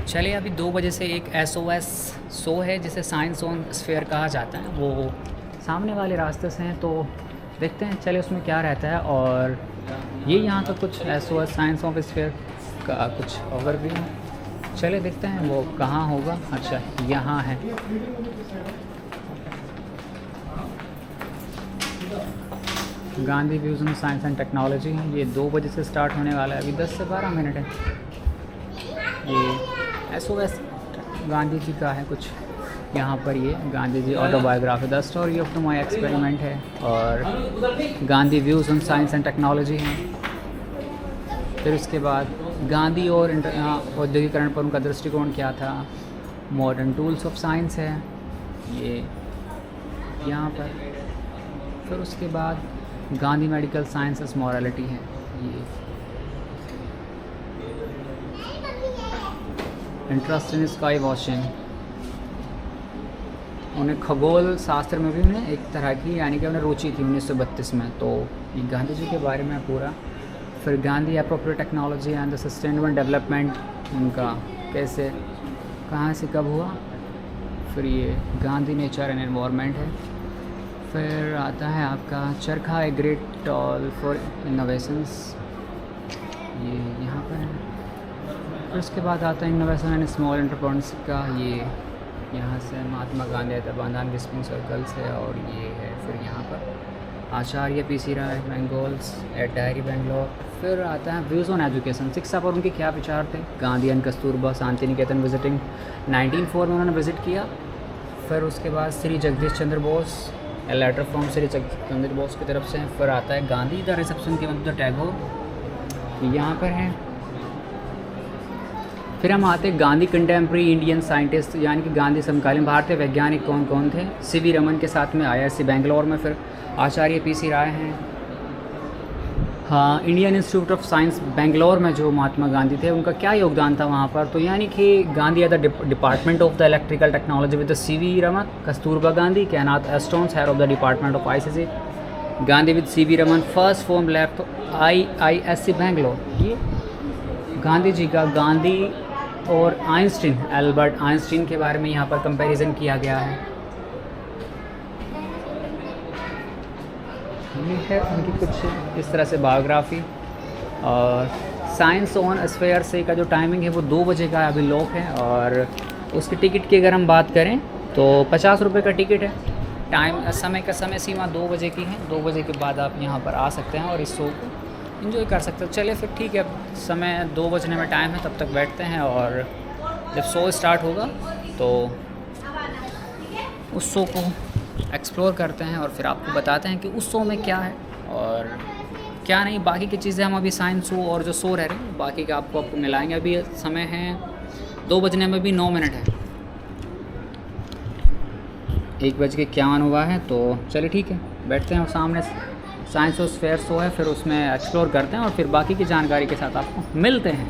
चलिए अभी 2 बजे से एक SOS शो है जिसे साइंस ऑन स्फीयर कहा जाता है, वो सामने वाले रास्ते से हैं, तो देखते हैं चलिए उसमें क्या रहता है। और ये यहाँ का कुछ SOS साइंस ऑफ स्फीयर का कुछ ओवरव्यू है। चलिए देखते हैं वो कहाँ होगा। अच्छा यहाँ है। Gandhi views on science and technology. ये 2 बजे से स्टार्ट होने वाला है, अभी 10 से 12 मिनट है। ये SOS गांधी जी का है कुछ यहाँ पर। ये Gandhi ji autobiography the story of the my experiment है, और Gandhi views on science and technology है। फिर उसके बाद गांधी और औद्योगिकरण पर उनका दृष्टिकोण क्या था, मॉडर्न टूल्स ऑफ साइंस है ये यहाँ पर। फिर उसके बाद गांधी मेडिकल साइंसेस मॉरलिटी है ये। इंटरेस्ट इन स्काई वॉचिंग, उन्हें खगोल शास्त्र में भी उन्हें एक तरह की यानी कि उन्हें रुचि थी 1932 में, तो ये गांधी जी के बारे में पूरा। फिर Gandhi appropriate technology and the sustainable development, उनका कैसे कहाँ से कब हुआ। फिर ये गांधी नेचर एंड एनवायरनमेंट है। फिर आता है आपका Charkha a great tool for innovations, ये यहाँ पर है। फिर उसके बाद आता है इनोवेशन एंड स्मॉल एंटरप्रेन्योरशिप का, ये यहाँ से महात्मा गांधी बांधान विस्पिंग सर्कल्स है, और ये है फिर यहाँ पर आचार्य PC राय बेंगोल्स एट डायरी बेंगलोर। फिर आता है व्यूज़ ऑन एजुकेशन, शिक्षा पर उनके क्या विचार थे। गांधी एंड कस्तूरबा शांति निकेतन विजिटिंग 1904 में उन्होंने विज़िट किया। फिर उसके बाद Shri Jagdish Chandra Bose, a letter from Shri Jagdish Chandra Bose की तरफ से। फिर आता है गांधी द रिसेप्शन के वक्त टैगोर, यहाँ पर है। फिर हम आते हैं गांधी कंटेम्प्रेरी इंडियन साइंटिस्ट, यानी कि गांधी समकालीन भारतीय वैज्ञानिक कौन कौन थे। CV रमन के साथ में IISc बेंगलोर में। फिर आचार्य PC राय हैं, हाँ Indian institute of science Bangalore में जो महात्मा गांधी थे उनका क्या योगदान था वहाँ पर, तो यानी कि Gandhi at the department of the electrical technology with the CV Raman. Kasturba Gandhi कैनाथ एस्टोन्स head of the department of ICC। Gandhi with CV Raman first form lab to IISc Bangalore. ये गांधी जी का गांधी और आइंस्टीन, एल्बर्ट आइंस्टीन के बारे में यहाँ पर कंपैरिजन किया गया है। ये है उनकी कुछ इस तरह से बायोग्राफी। और साइंस ऑन स्फीयर से का जो टाइमिंग है वो 2 बजे का अभी लॉक है, और उसकी टिकट की अगर हम बात करें तो 50 रुपये का टिकट है। समय सीमा 2 बजे की है। 2 बजे के बाद आप यहाँ पर आ सकते हैं और इस शो को इन्जॉय कर सकते हो। चलिए फिर ठीक है, समय 2 बजने में टाइम है, तब तक बैठते हैं, और जब शो स्टार्ट होगा तो उस शो को एक्सप्लोर करते हैं और फिर आपको बताते हैं कि उस शो में क्या है और क्या नहीं। बाकी की चीज़ें हम अभी साइंस शो और जो शो रह रहे हैं बाकी का आपको मिलाएंगे। अभी समय है 2 बजने में भी 9 मिनट है, 1:51 हुआ है। तो चलिए ठीक है, बैठते हैं और सामने साइंस और स्फीयर शो है, फिर उसमें एक्सप्लोर करते हैं और फिर बाकी की जानकारी के साथ आपको मिलते हैं।